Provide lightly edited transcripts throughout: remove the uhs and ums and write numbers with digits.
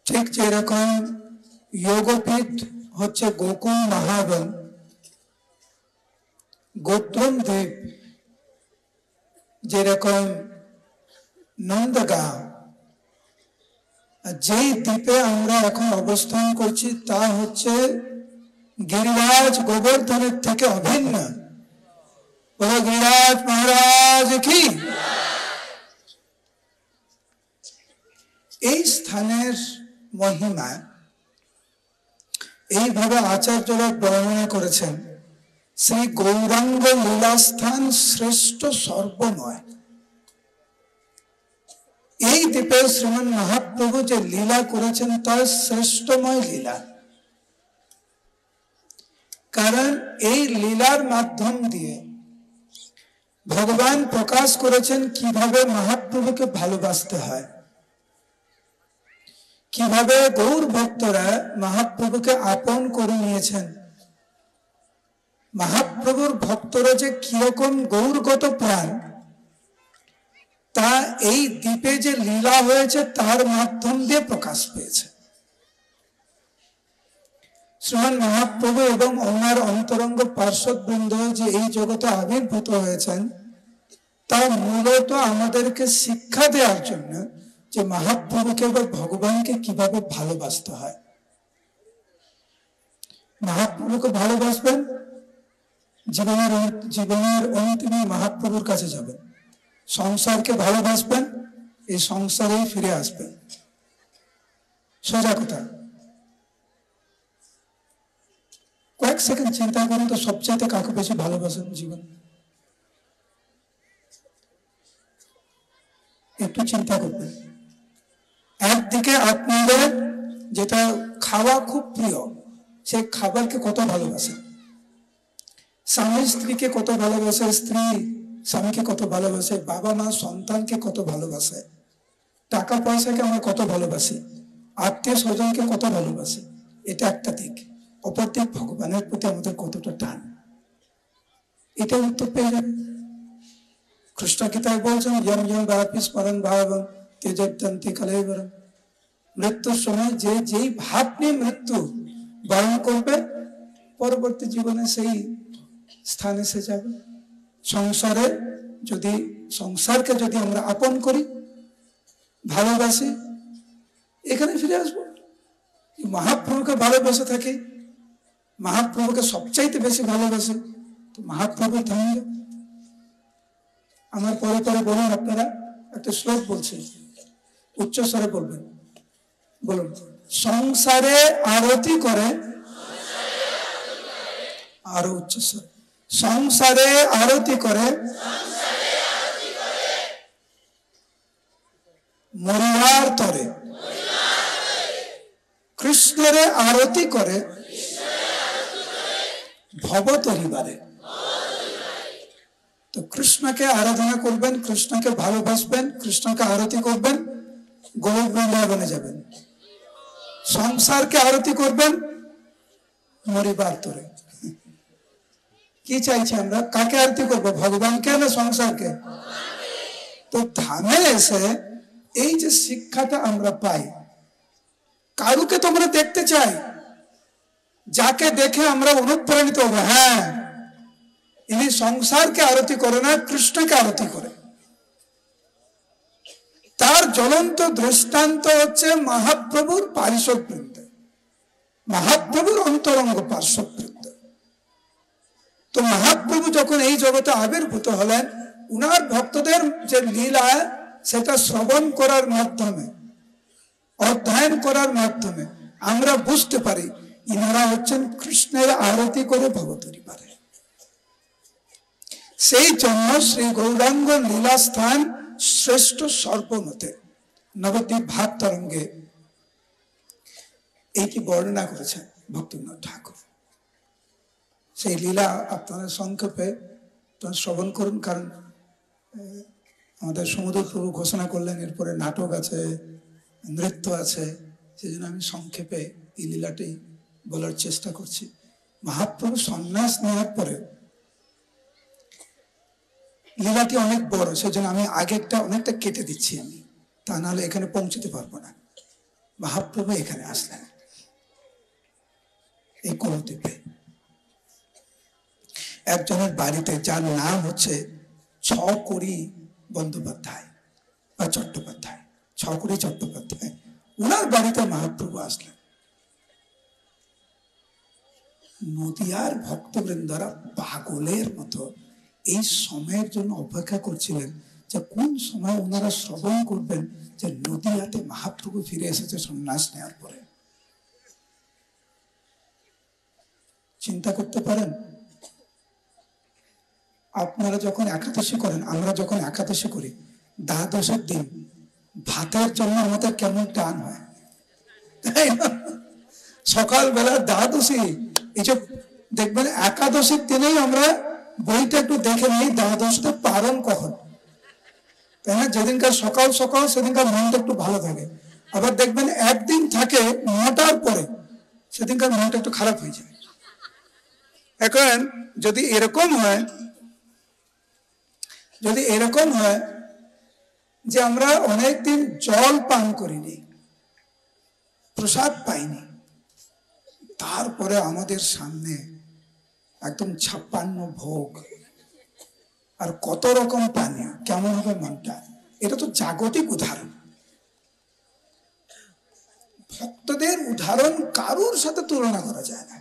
ঠিক যেরকম যোগপীঠ হচ্ছে গোকুল মহাবন, গোত্রম দ্বীপ যেরকম নন্দগাঁও, যেই দ্বীপে আমরা এখন অবস্থান করছি তা হচ্ছে গিরিরাজ গোবর্ধনের থেকে অভিন্ন। বলো গিরিরাজ মহারাজ কি। এই স্থানের মহিমা এইভাবে আচার্যরা বর্ণনা করেছেন, শ্রী গৌরাঙ্গ লীলাস্থান শ্রেষ্ঠ সর্বময়। এই দ্বীপে শ্রীমান মহাপ্রভু যে লীলা করেছেন তা শ্রেষ্ঠময় লীলা। কারণ এই লীলার মাধ্যম দিয়ে ভগবান প্রকাশ করেছেন কিভাবে মহাপ্রভুকে ভালোবাসতে হয়, কিভাবে গৌর ভক্তরা মহাপ্রভুকে আপন করে নিয়েছেন, মহাপ্রভুর ভক্তরা যে কিরকম গৌরগত প্রাণ তা এই দ্বীপে যে লীলা হয়েছে তার মাধ্যম দিয়ে প্রকাশ পেয়েছে। শ্রীমান মহাপ্রভু এবং ওনার অন্তরঙ্গ পার্শ্ববৃন্দ যে এই জগতে আবির্ভূত হয়েছেন তা মূলত আমাদেরকে শিক্ষা দেওয়ার জন্য যে মহাপ্রভুকে বা ভগবানকে কিভাবে ভালোবাসতে হয়। মহাপ্রভুকে ভালোবাসবেন, জীবনের অন্তিমে মহাপ্রভুর কাছে যাবেন। সংসারকে ভালোবাসবেন, এই সংসারেই ফিরে আসবেন। সোজা কথা। কয়েক সেকেন্ড চিন্তা করুন তো, সবচাইতে কাকে বেশি ভালোবাসেন জীবন? একটু চিন্তা করবেন। একদিকে আপনাদের যেটা খাওয়া খুব প্রিয়, সে খাবারকে কত ভালোবাসে। স্বামী স্ত্রীকে কত ভালোবাসে, স্ত্রী স্বামীকে কত ভালোবাসে, বাবা মা সন্তানকে কত ভালোবাসে, টাকা পয়সাকে আমরা কত ভালোবাসি, আত্মীয় স্বজনকে কত ভালোবাসি। এটা একটা দিক। অপর দিক ভগবানের প্রতি আমাদের কতটা টান, এটা উত্তর পেয়ে যাবে। কৃষ্ণ গীতায় বলছেন যম যম ব্যাপী স্মরণ ভাবম তেজন্তি কলেবরম। মৃত্যুর সময় যে যেই ভাব নিয়ে মৃত্যু বরণ করবে, পরবর্তী জীবনে সেই স্থানে সে যাবে। সংসারকে যদি আমরা আপন করি, ভালোবাসি, এখানে ফিরে আসবো। মহাপ্রভুকে ভালোবেসে থাকি, মহাপ্রভুকে সবচাইতে বেশি ভালোবাসে, তো মহাপ্রভু ধন্য। আমার পরে পরে বলুন, আপনারা একটা শ্লোক বলছে, উচ্চস্বরে বলবেন। বলুন, সংসারে আরতি করে, আরো উচ্চস্বরে, সংসারে আরতি করে মরিবার তরে, কৃষ্ণের আরতি করে ভব তরিবারে। তো কৃষ্ণকে আরাধনা করবেন, কৃষ্ণকে ভালোবাসবেন, কৃষ্ণকে আরতি করবেন, গৌর বৃন্দাবনে যাবেন। সংসারকে আরতি করবেন মরিবার তরে। কি চাইছি আমরা? কাকে আরতি করবো? ভগবানকে না সংসারকে? তো ধামে এসে এই যে শিক্ষাটা আমরা পাই, কারুকে তো আমরা দেখতে চাই, যাকে দেখে আমরা অনুপ্রাণিত হবো, হ্যাঁ ইনি সংসারকে আরতি করে না, কৃষ্ণকে আরতি করে। তার জ্বলন্ত দৃষ্টান্ত হচ্ছে মহাপ্রভুর পার্শ্ববৃন্দ, মহাপ্রভুর অন্তরঙ্গ পার্শ্ববৃন্দ। তো মহাপ্রভু যখন এই জগতে আবির্ভূত হলেন, উনার ভক্তদের যে লীলা সেটা শ্রবণ করার মাধ্যমে, অধ্যয়ন করার মাধ্যমে আমরা বুঝতে পারি ইনারা হচ্ছেন কৃষ্ণের আরতি করে ভবতরী পারে। সেই জন্য শ্রী গৌরাঙ্গ লীলাস্থান শ্রেষ্ঠ সর্বমতে নবদ্বীপ ভাব তরঙ্গে এইটি বর্ণনা করেছেন ভক্তিনাথ ঠাকুর। সেই লীলা আপনারা সংক্ষেপে শ্রবণ করুন, কারণ আমাদের সমুদ্র প্রভু ঘোষণা করলেন এরপরে নাটক আছে, নৃত্য আছে, সেই জন্য আমি সংক্ষেপে এই লীলাটি বলার চেষ্টা করছি। মহাপ্রভু সন্ন্যাস নেওয়ার পরে লীলাটি অনেক বড়, সেই জন্য আমি আগেরটা অনেকটা কেটে দিচ্ছি আমি, তা নাহলে এখানে পৌঁছতে পারবো না। মহাপ্রভু এখানে আসলেন এই কুলদ্বীপে, একজনের বাড়িতে, যার নাম হচ্ছে ছকরি বন্দ্যোপাধ্যায় বা চট্টোপাধ্যায়, ছকরি চট্টোপাধ্যায়, ওনার বাড়িতে মহাপ্রভু আসলেন। নদিয়ার ভক্তবৃন্দরা পাগলের মতো এই সময়ের জন্য অপেক্ষা করছিলেন যে কোন সময় ওনারা শ্রবণ করবেন যে নদিয়াতে মহাপ্রভু ফিরে এসেছে সন্ন্যাস নেওয়ার পরে। চিন্তা করতে পারেন, আপনারা যখন একাদশী করেন, আমরা যখন একাদশী করি, দ্বাদশের দিন ভাতের জন্য আমাদের কেমন টান হয়, তাই না? সকালবেলা দ্বাদশী, এই যে দেখবেন একাদশীর দিনেই আমরা বইটা একটু দেখে নিই দ্বাদশীতে পারণ কখন, তাই না? যেদিনকার সকাল সকাল সেদিনকার মনটা একটু ভালো থাকে। আবার দেখবেন একদিন থাকে 9টার পরে, সেদিনকার মনটা একটু খারাপ হয়ে যায়। এখন যদি এরকম হয় যে আমরা অনেকদিন জল পান করিনি, প্রসাদ পাইনি, তারপরে আমাদের সামনে একদম 56 ভোগ আর কত রকম পানীয়, কেমন হবে মনটা? এটা তো জাগতিক উদাহরণ। ভক্তদের উদাহরণ কারুর সাথে তুলনা করা যায় না।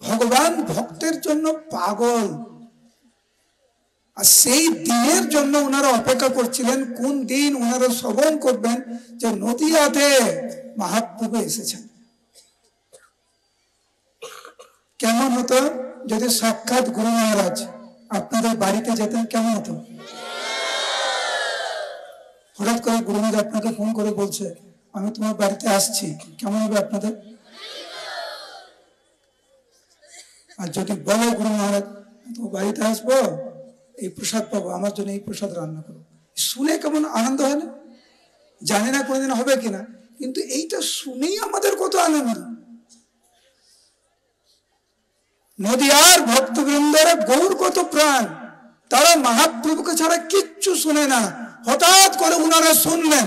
ভগবান ভক্তের জন্য পাগল, আর সেই দিনের জন্য ওনারা অপেক্ষা করছিলেন, কোন দিন ওনারা শ্রবণ করবেন যে নদিয়াতে মহাপ্রভু এসেছেন। কেমন হতো যদি সাক্ষাৎ গুরু মহারাজ আপনাদের বাড়িতে যেতেন? কেমন হতো? হঠাৎ করে গুরু মহারাজ আপনাকে ফোন করে বলছে আমি তোমার বাড়িতে আসছি, কেমন হবে আপনাদের? আর যদি বলো গুরু মহারাজ তোমার বাড়িতে আসবো, এই প্রসাদ পাবো, আমার জন্য এই প্রসাদ রান্না করো, শুনে কেমন আনন্দ হয় না? জানি না কোনোদিন হবে কিনা, কিন্তু এইটা শুনেই আমাদের কত আনন্দ। নদিয়ার ভক্তবৃন্দরা গৌর কত প্রাণ, তারা মহাপ্রভুকে ছাড়া কিচ্ছু শুনে না। হঠাৎ করে ওনারা শুনলেন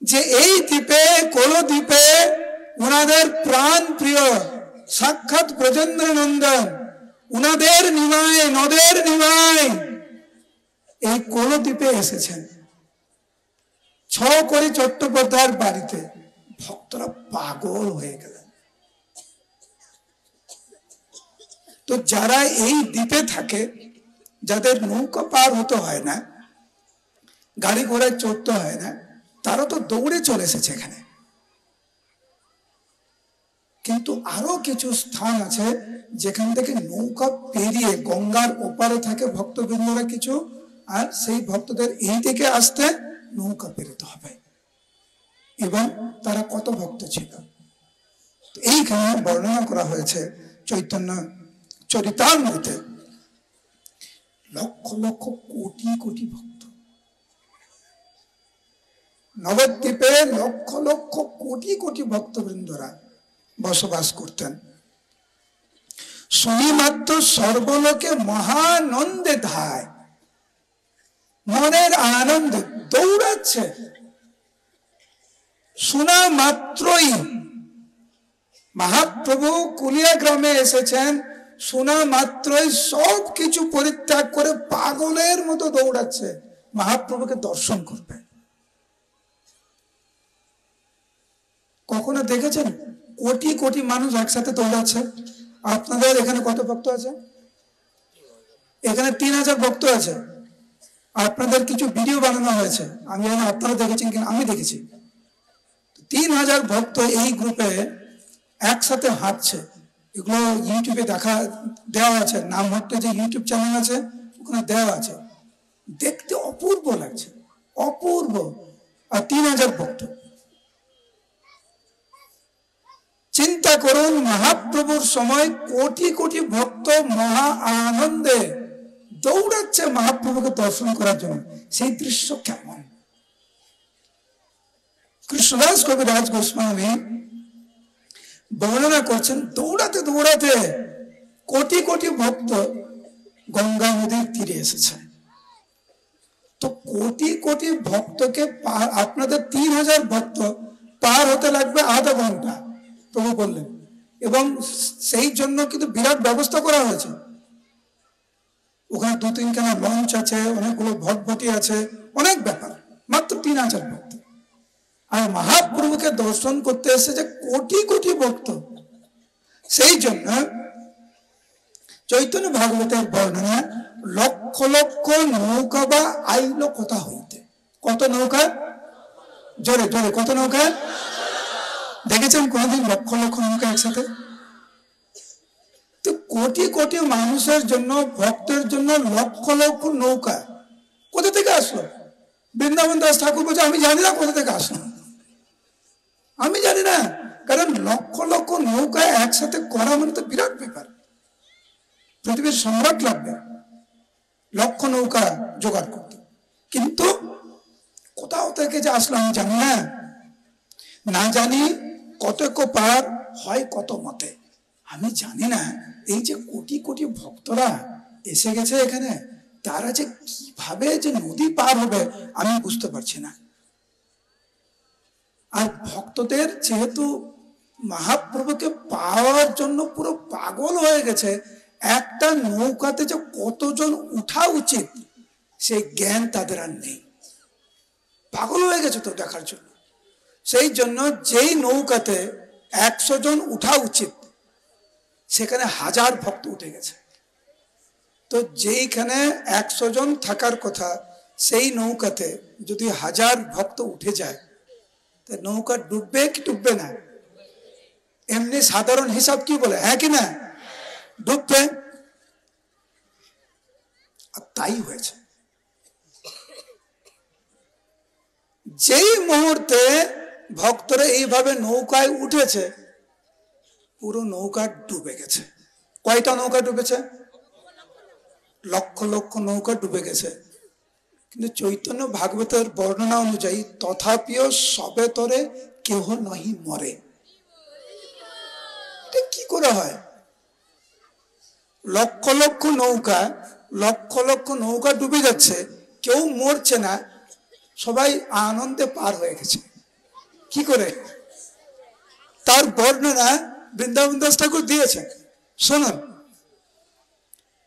যে এই দ্বীপে, কোলদ্বীপে ওনাদের প্রাণ প্রিয় সাক্ষাৎ ব্রজেন্দ্র নন্দন, উনাদের নিমাই, নদের নিমাই এই কোলদ্বীপে এসেছেন, ছকরি চট্টোপাধ্যায়ের বাড়িতে। ভক্তরা পাগল হয়ে গেলেন। তো যারা এই দ্বীপে থাকে, যাদের নৌকা পার হতে হয় না, গাড়ি ঘোড়ায় চড়তে হয় না, তারা তো দৌড়ে চলে এসেছে এখানে। কিন্তু আরো কিছু স্থান আছে যেখান থেকে নৌকা পেরিয়ে গঙ্গার ওপারে থাকে ভক্তবৃন্দরা কিছু, আর সেই ভক্তদের এই দিকে আসতে নৌকা পেরোতে হবে। এবং তারা কত ভক্ত ছিল এইখানে বর্ণনা করা হয়েছে চৈতন্য চরিতামৃতে। লক্ষ লক্ষ কোটি কোটি ভক্ত নবদ্বীপে, লক্ষ লক্ষ কোটি কোটি ভক্তবৃন্দরা বসবাস করতেন। শুনি মাত্র সর্বলোকে মহানন্দে ধায়, মনের আনন্দে দৌড়াচ্ছে। শোনা মাত্রই মহাপ্রভু কুলিয়া গ্রামে এসেছেন, শোনা মাত্রই সব কিছু পরিত্যাগ করে পাগলের মতো দৌড়াচ্ছে মহাপ্রভুকে দর্শন করবে। কখনো দেখেছেন কোটি কোটি মানুষ একসাথে দৌড়াচ্ছে? আপনাদের এখানে কত ভক্ত আছে? এখানে 3000 ভক্ত আছে। আপনাদের কিছু ভিডিও বানানো হয়েছে, আমি জানি আপনারা দেখেছেন কিনা, আমি দেখেছি। 3000 ভক্ত এই গ্রুপে একসাথে হাঁটছে। এগুলো ইউটিউবে দেওয়া আছে, নাম হট্টে যে ইউটিউব চ্যানেল আছে ওখানে দেওয়া আছে। দেখতে অপূর্ব লাগছে, অপূর্ব। আর 3000 ভক্ত, চিন্তা করুন, মহাপ্রভুর সময় কোটি কোটি ভক্ত মহা আনন্দে দৌড়াচ্ছে মহাপ্রভুকে দর্শন করার জন্য। সেই দৃশ্য কেমন! কৃষ্ণদাস কবিরাজ গোস্বামী বর্ণনা করছেন, দৌড়াতে দৌড়াতে কোটি কোটি ভক্ত গঙ্গা নদীর তীরে এসেছে। তো কোটি কোটি ভক্তকে আপনাদের 3000 ভক্ত পার হতে লাগবে আধা ঘন্টা, প্রভু বললেন। এবং সেই জন্য কিন্তু বিরাট ব্যবস্থা করা হয়েছে। ওখানে 2-3খানা লঞ্চ আছে, অনেকগুলো ভটভটি আছে, অনেক ব্যাপার। মাত্র 3000 ভক্ত, আর মহাপ্রভুকে দর্শন করতে এসেছে কোটি কোটি ভক্ত। সেই জন্য চৈতন্য ভাগবতের বর্ণনা, লক্ষ লক্ষ নৌকা বা আইল কোথা হইতে। কত নৌকা? জোরে জোরে, কত নৌকা? দেখেছেন কোনদিন লক্ষ লক্ষ নৌকা একসাথে? তো কোটি কোটি মানুষের জন্য, ভক্তের জন্য লক্ষ লক্ষ নৌকা কোথা থেকে আসলো? বৃন্দাবন দাস ঠাকুর বলছে, আমি জানি না কোথা থেকে আসলো, আমি জানি না। কারণ লক্ষ লক্ষ নৌকা একসাথে করা মানে তো বিরাট ব্যাপার। পৃথিবীর সম্রাট লাগবে লক্ষ নৌকা জোগাড় করতে। কিন্তু কোথাও থেকে যে আসলো আমি জানি না, না জানি কত পার হয় কত মতে, আমি জানি না। এই যে কোটি কোটি ভক্তরা এসে গেছে এখানে, তারা যে কিভাবে যে নদী পার হবে আমি বুঝতে পারছি না। আর ভক্তদের যেহেতু মহাপ্রভুকে পাওয়ার জন্য পুরো পাগল হয়ে গেছে, একটা নৌকাতে যে কতজন উঠা উচিত সেই জ্ঞান তাদের আর নেই, পাগল হয়ে গেছে তো দেখার জন্য। সেই জন্য যেই নৌকাতে 100 জন উঠা উচিত সেখানে 1000 ভক্ত উঠে গেছে। তো যেইখানে 100 জন থাকার কথা সেই নৌকাতে যদি 1000 ভক্ত উঠে যায়, তো নৌকা ডুববে কি ডুববে না? এমনি সাধারণ হিসাব কি বলে, হ্যাঁ কি না? ডুববে। আর তাই হয়েছে। যেই মুহূর্তে ভক্তরা এইভাবে নৌকায় উঠেছে, পুরো নৌকা ডুবে গেছে। কয়টা নৌকা ডুবেছে? লক্ষ লক্ষ নৌকা ডুবে গেছে। কিন্তু চৈতন্য ভাগবতের বর্ণনা অনুযায়ী তথাপিও সবে তরে কেহ নহি মরে। এটা কি করে হয়? লক্ষ লক্ষ নৌকা ডুবে যাচ্ছে, কেউ মরছে না, সবাই আনন্দে পার হয়ে গেছে। কি করে? তার বর্ণনা বৃন্দাবন দাস ঠাকুর দিয়েছেন, শুনুন।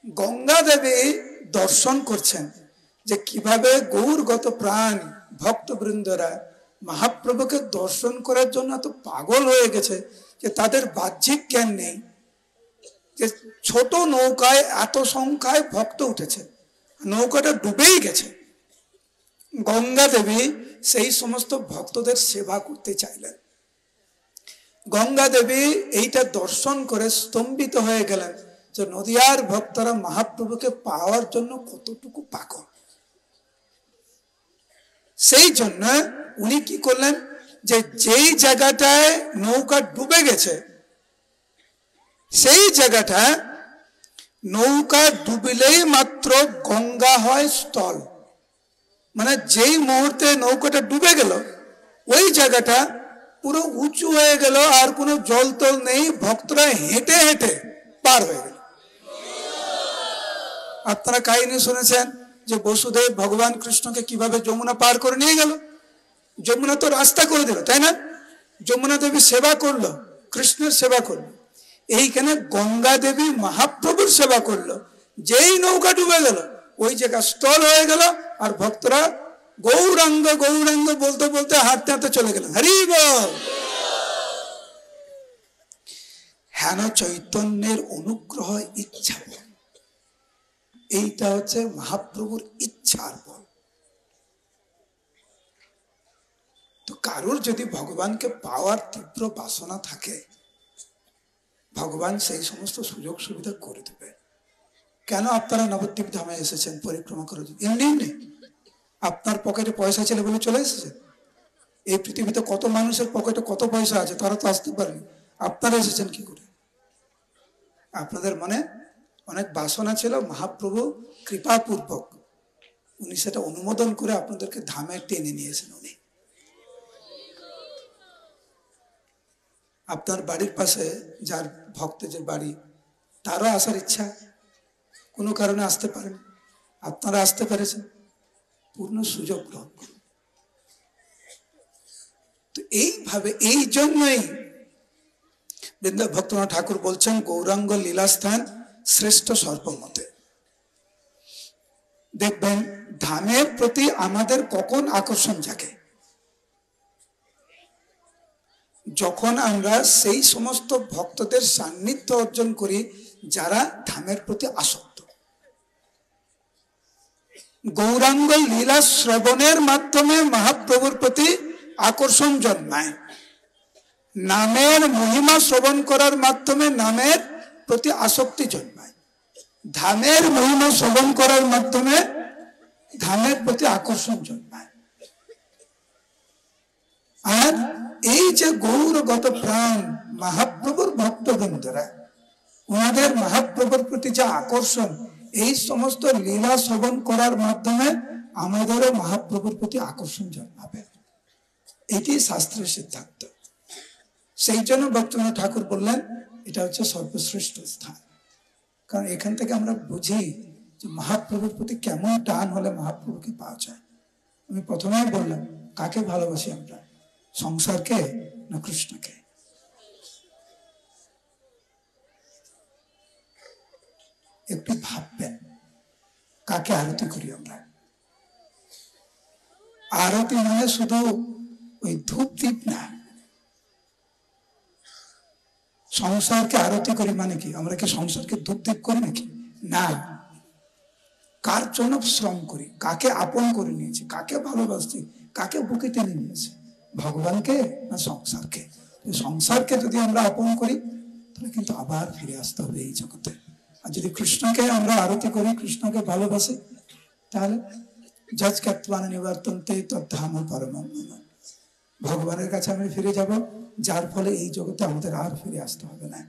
গঙ্গা দেবী দর্শন করছেন যে কিভাবে গৌরগত প্রাণ ভক্তবৃন্দরা মহাপ্রভুকে দর্শন করার জন্য এত পাগল হয়ে গেছে যে তাদের বাহ্যিক জ্ঞান নেই যে ছোট নৌকায় এত সংখ্যায় ভক্ত উঠেছে, নৌকাটা ডুবেই গেছে। গঙ্গা দেবী সেই সমস্ত ভক্তদের সেবা করতে চাইলেন। গঙ্গা দেবী এইটা দর্শন করে স্তম্ভিত হয়ে গেলেন যে নদিয়ার ভক্তরা মহাপ্রভুকে পাওয়ার জন্য কতটুকু পাগল। সেই জন্য উনি কি করলেন, যে যেই জায়গাটায় নৌকা ডুবে গেছে সেই জায়গাটা নৌকা ডুবিলেই মাত্র গঙ্গা হয় স্থল। মানে যেই মুহূর্তে নৌকাটা ডুবে গেল ওই জায়গাটা পুরো উঁচু হয়ে গেল, আর কোনো জল তল নেই, ভক্তরা হেঁটে হেঁটে পার হয়ে গেল। আপনারা কাহিনী শুনেছেন যে বসুদেব ভগবান কৃষ্ণকে কিভাবে যমুনা পার করে নিয়ে গেল। যমুনা তো রাস্তা করে দিল, তাই না? যমুনা দেবী সেবা করলো, কৃষ্ণের সেবা করলো। এইখানে গঙ্গা দেবী মহাপ্রভুর সেবা করলো। যেই নৌকা ডুবে গেল ওই জায়গা স্থল হয়ে গেল, আর ভক্তরা গৌরাঙ্গ গৌরাঙ্গ বলতে বলতে হাঁটতে হাঁটতে চলে গেল। হরি বল। হেন চৈতন্যের অনুগ্রহ ইচ্ছা বল, এইটা হচ্ছে মহাপ্রভুর ইচ্ছার বল। তো কারোর যদি ভগবানকে পাওয়ার তীব্র বাসনা থাকে, ভগবান সেই সমস্ত সুযোগ সুবিধা করে দেবে। কেন আপনারা নবদ্বীপ ধামে এসেছেন পরিক্রমা করার জন্য? এমনি এমনি আপনার পকেটে পয়সা ছিল বলে চলে এসেছেন? এই পৃথিবীতে কত মানুষের পকেটে কত পয়সা আছে, তারা তো আসতে পারেনি। আপনারা এসেছেন কি করে? আপনাদের মনে অনেক বাসনা ছিল, মহাপ্রভু কৃপাপূর্বক উনি সেটা অনুমোদন করে আপনাদেরকে ধামে টেনে নিয়েছেন। উনি আপনার বাড়ির পাশে যার ভক্তদের বাড়ি, তারও আসার ইচ্ছা, কোনো কারণে আসতে পারেন, আপনারা আসতে পেরেছেন। পূর্ণ সুযোগ গ্রহণ করুন। তো এইভাবে, এই জন্যই ভক্তনাথ ঠাকুর বলছেন গৌরাঙ্গ লীলাস্থান শ্রেষ্ঠ সর্বমতে। দেখবেন ধামের প্রতি আমাদের কখন আকর্ষণ জাগে, যখন আমরা সেই সমস্ত ভক্তদের সান্নিধ্য অর্জন করি যারা ধামের প্রতি আসক্ত। গৌরাঙ্গ লীলা শ্রবণের মাধ্যমে মহাপ্রভুর প্রতি আকর্ষণ জন্মায়, নামের মহিমা শ্রবণ করার মাধ্যমে নামের প্রতি আসক্তি জন্মায়, ধামের মহিমা শ্রবণ করার মাধ্যমে ধামের প্রতি আকর্ষণ জন্মায়। আর এই যে গৌরগত প্রাণ মহাপ্রভুর ভক্তবৃন্দরা, ওনাদের মহাপ্রভুর প্রতি যে আকর্ষণ, এই সমস্ত লীলা শ্রবণ করার মাধ্যমে আমাদেরও মহাপ্রভুর প্রতি আকর্ষণ জন্মাবে। এটি শাস্ত্রের সিদ্ধান্ত। সেই জন্য ভক্তনাথ ঠাকুর বললেন এটা হচ্ছে সর্বশ্রেষ্ঠ স্থান। কারণ এখান থেকে আমরা বুঝি যে মহাপ্রভুর প্রতি কেমন টান হলে মহাপ্রভুকে পাওয়া যায়। আমি প্রথমেই বললাম কাকে ভালোবাসি আমরা, সংসারকে না কৃষ্ণকে? একটু ভাববেন কাকে আরতি করি আমরা। আরতি মানে শুধু ওই ধূপ দীপ না। সংসারকে আরতি করি মানে কি? আমরা কি সংসারকে ধূপ দীপ করি নাকি? না। কার জন্য শ্রম করি, কাকে আপন করে নিয়েছি, কাকে ভালোবাসছি, কাকে বুকে টেনে নিয়েছি? ভগবানকে না সংসারকে? সংসারকে যদি আমরা আপন করি তাহলে কিন্তু আবার ফিরে আসতে হবে এই জগতে। আর যদি কৃষ্ণকে আমরা আরতি করি, কৃষ্ণকে ভালোবাসি, তাহলে যজ কর্তব্যানি নিবর্তন্তে তদ্ধাম পরমম মম। ভগবানের কাছে আমি ফিরে যাব, যার ফলে এই জগতে আমাদের আর ফিরে আসতে হবে না।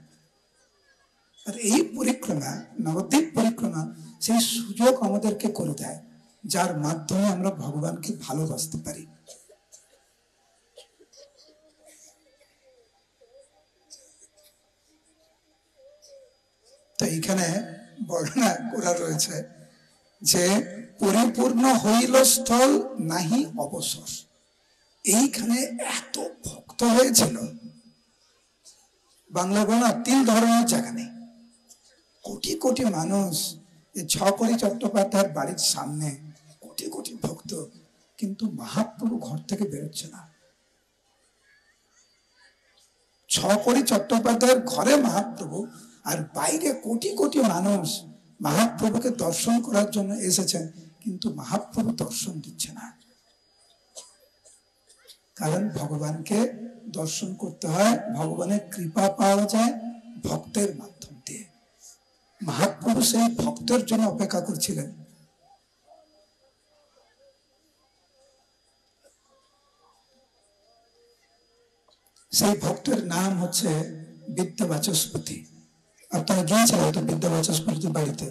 আর এই পরিক্রমা, নবদ্বীপ পরিক্রমা, সেই সুযোগ আমাদেরকে করে দেয়, যার মাধ্যমে আমরা ভগবানকে ভালোবাসতে পারি। তো এইখানে বর্ণনা করা রয়েছে যে পরিপূর্ণ হইল স্থল নাহি অবসর। এইখানে এত ভক্ত হয়েছিল, বাংলা বলা 3 ধরনের জায়গা নেই। কোটি কোটি মানুষ, এই ছকরি চট্টোপাধ্যায়ের বাড়ির সামনে কোটি কোটি ভক্ত, কিন্তু মহাপ্রভু ঘর থেকে বেরোচ্ছে না। ছকরি চট্টোপাধ্যায়ের ঘরে মহাপ্রভু, আর বাইরে কোটি কোটি মানুষ মহাপ্রভুকে দর্শন করার জন্য এসেছেন, কিন্তু মহাপ্রভু দর্শন দিচ্ছে না। কারণ ভগবানকে দর্শন করতে হয়, ভগবানের কৃপা পাওয়া যায় ভক্তের মাধ্যম দিয়ে। মহাপ্রভু সেই ভক্তের জন্য অপেক্ষা করছিলেন। সেই ভক্তের নাম হচ্ছে বিদ্যাবাচস্পতি। আপনারা গিয়েছিলেন হয়তো বিদ্যাবাচস্পতির বাড়িতে,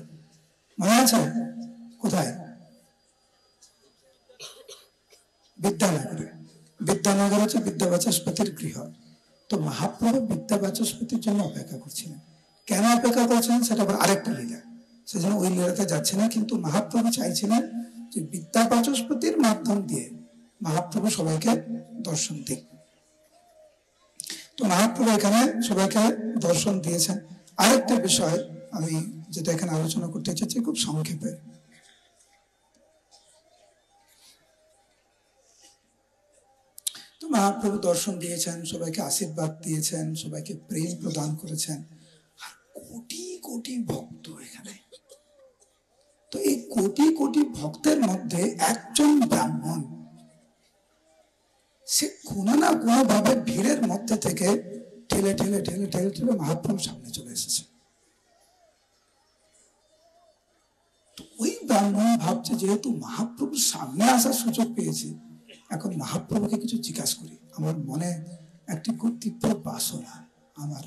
মনে আছে? কোথায়? বিদ্যানগরে। বিদ্যানগর হচ্ছে বিদ্যাবাচস্পতির গৃহ। তো মহাপ্রভু বিদ্যাবাচস্পতির জন্য অপেক্ষা করছিলেন। কেন অপেক্ষা করছিলেন সেটা আবার আরেকটা লীলা, সেজন্য ওই লীলাতে যাচ্ছে না। কিন্তু মহাপ্রভু চাইছিলেন যে বিদ্যাবাচস্পতির মাধ্যম দিয়ে মহাপ্রভু সবাইকে দর্শন দিক। তো মহাপ্রভু এখানে সবাইকে দর্শন দিয়েছেন। আরেকটা বিষয় আমি যেটা এখানে আলোচনা করতে চাইছি খুব সংক্ষেপে, তো মহাপ্রভু দর্শন দিয়েছেন, সবাইকে আশীর্বাদ দিয়েছেন, সবাইকে প্রেম প্রদান করেছেন। আর কোটি কোটি ভক্ত এখানে। তো এই কোটি কোটি ভক্তের মধ্যে একজন ব্রাহ্মণ, সে কোনো না কোনো ভাবে ভিড়ের মধ্যে থেকে ঠেলে ঠেলে ঠেলে ঠেলে ঠেলে মহাপ্রভুর সামনে চলে এসেছে। তো ওই ব্রাহ্মণ ভাবছে যেহেতু মহাপ্রভুর সামনে আসার সুযোগ পেয়েছে, এখন মহাপ্রভুকে কিছু জিজ্ঞাসা করি, আমার মনে একটি খুব তীব্র বাসনা আমার।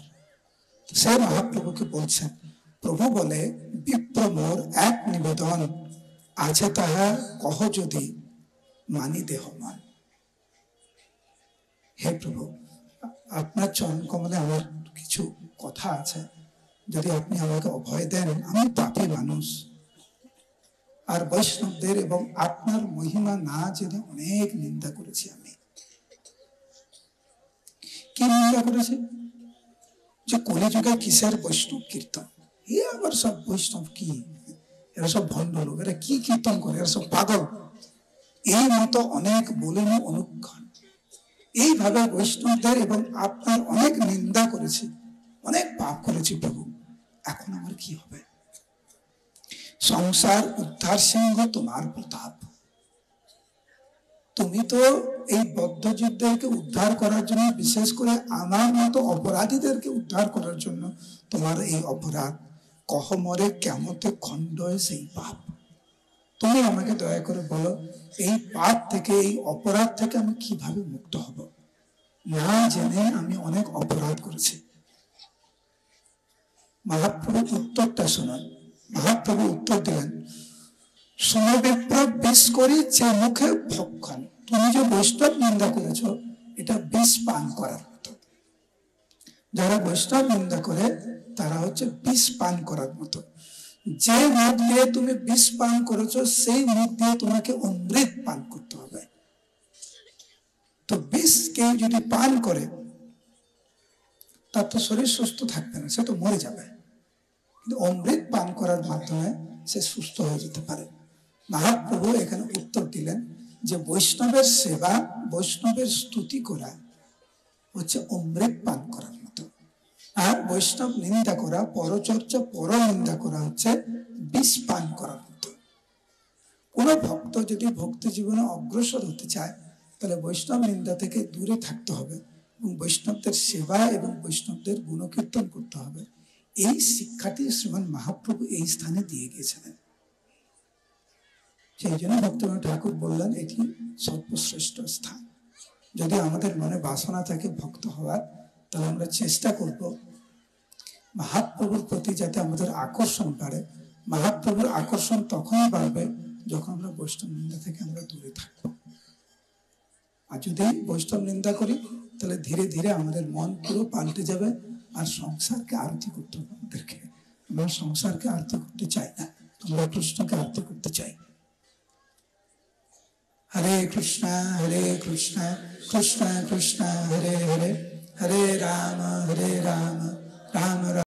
সে মহাপ্রভুকে বলছেন, প্রভু বলে বিপ্র মোর এক নিবেদন আছে, তাহা কহ যদি মানি দেহ মান। হে প্রভু, আপনার চরণ কমলে আমার কিছু কথা আছে, যদি আপনি আমাকে অভয় দেন। আমি পাপী মানুষ, আর বৈষ্ণবদের এবং আপনার মহিমা না জেনে অনেক নিন্দা করেছি আমি। কি নিন্দা করেছি? যে কলিযুগে কিসের বৈষ্ণব কীর্তন, এ আবার সব বৈষ্ণব কি, এরা সব ভণ্ড লোক, এরা কি কীর্তন করে, এরা সব পাগল, এই মতো অনেক বলেন অনুক্ষণ। এইভাবে বৈষ্ণবদের এবং আপনার অনেক নিন্দা করেছি, অনেক পাপ করেছি প্রভু। এখন আমার কি হবে? সংসার উদ্ধার সিংহ তোমার প্রতাপ। তুমি তো এই বদ্ধযুদ্ধকে উদ্ধার করার জন্য, বিশেষ করে আমার মতো অপরাধীদেরকে উদ্ধার করার জন্য তোমার এই অপরাধ, কহ মরে কেমতে খণ্ড সেই পাপ। তুমি আমাকে দয়া করে বলো, এই পাপ থেকে, এই অপরাধ থেকে আমি কিভাবে মুক্ত হব? না জেনে আমি অনেক অপরাধ করেছি। মহাপ্রভু উত্তরটা শোনান। মহাপ্রভু উত্তর দিলেন, সমবিপ্র বিষ করি যে মুখে ভক্ষণ। তুমি যে বৈষ্ণব নিন্দা করেছ, এটা বিষ পান করার মতো। যারা বৈষ্ণব নিন্দা করে তারা হচ্ছে বিষ পান করার মতো। যে মুখ দিয়ে তুমি বিষ পান করেছো, সেই মুখ দিয়ে তোমাকে অমৃত পান করতে হবে। তো বিষ কেউ যদি পান করে, তার তো শরীর সুস্থ থাকবে না, সে তো মরে যাবে। কিন্তু অমৃত পান করার মাধ্যমে সে সুস্থ হয়ে যেতে পারে। মহাপ্রভু এখানে উত্তর দিলেন যে বৈষ্ণবের সেবা, বৈষ্ণবের স্তুতি করা হচ্ছে অমৃত পান করার মতো। আর বৈষ্ণব নিন্দা করা, পরচর্চা, পর নিন্দা করা হচ্ছে বিষ পান করার মতো। কোন ভক্ত যদি ভক্তি জীবনে অগ্রসর হতে চায়, তাহলে বৈষ্ণব নিন্দা থেকে দূরে থাকতে হবে এবং বৈষ্ণবদের সেবা এবং বৈষ্ণবদের গুণকীর্তন করতে হবে। এই শিক্ষাটি শ্রীমান মহাপ্রভু এই স্থানে দিয়ে গিয়েছিলেন। সেই জন্য ভক্তিবিনোদ ঠাকুর বললেন, এটি সর্বশ্রেষ্ঠ স্থান। যদি আমাদের মনে বাসনা থাকে ভক্ত হওয়ার, তাহলে আমরা চেষ্টা করব মহাপ্রভুর প্রতি যাতে আমাদের আকর্ষণ বাড়ে। মহাপ্রভুর আকর্ষণ তখনই বাড়বে যখন আমরা বৈষ্ণব নিন্দা থেকে আমরা দূরে থাকবো। আর যদি বৈষ্ণব নিন্দা করি, তাহলে ধীরে ধীরে আমাদের মন পুরো পাল্টে যাবে। আর সংসারকে আরতি করতে হবে আমাদেরকে। আমরা সংসারকে আরতি করতে চাই না, আমরা কৃষ্ণকে আরতি করতে চাই। হরে কৃষ্ণ কৃষ্ণ কৃষ্ণ হরে হরে, হরে রাম রাম রাম